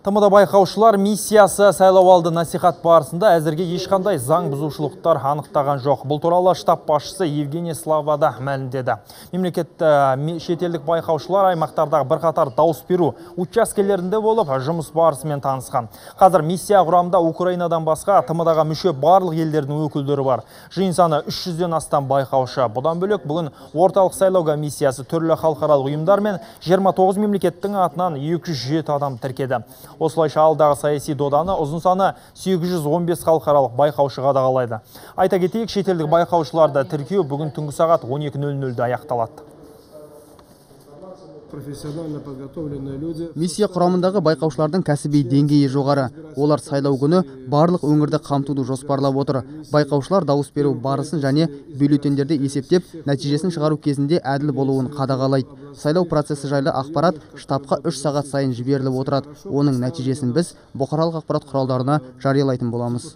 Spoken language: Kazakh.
ТМД байқаушылар миссиясы сайлауалды насихат барысында әзірге ешқандай заң бұзушылықтар анықтаған жоқ. Бұл туралы штаб басшысы Евгений Славада мәлімдеді. Шетелдік байқаушылар аймақтардағы бірқатар дауыс беру учаскелерінде болып, жұмыс барысымен танысқан. Қазір миссия құрамында Украинадан басқа ТМД-ға мүше барлық елдердің өкілдері бар. Жиын саны 300-ден астам байқаушы. Бұдан бөлек бүгін орталық сайлау комиссиясы түрлі халықаралық ұйымдар мен 29 мемлекеттің атынан 207 адам тіркеді. Осылайша алдағы саяси доданы ұзын саны 815 халықаралық байқаушы қадағалайды. Айта кетейік, шетелдік байқаушыларды тіркеу бүгін түнгі сағат 12:00-де аяқталады. Миссия құрамындағы байқаушылардың кәсіби деңгейі жоғары. Олар сайлау күні барлық өңірді қамтуды жоспарлап отыр. Байқаушылар дауыс беру барысын және бюллетендерді есептеп, нәтижесін шығару кезінде әділ болуын қадағалайды. Сайлау процесі жайлы ақпарат штабқа 3 сағат сайын жіберіліп отырады. Оның нәтижесін біз бұқаралық ақпарат құралдарына жариялайтын боламыз.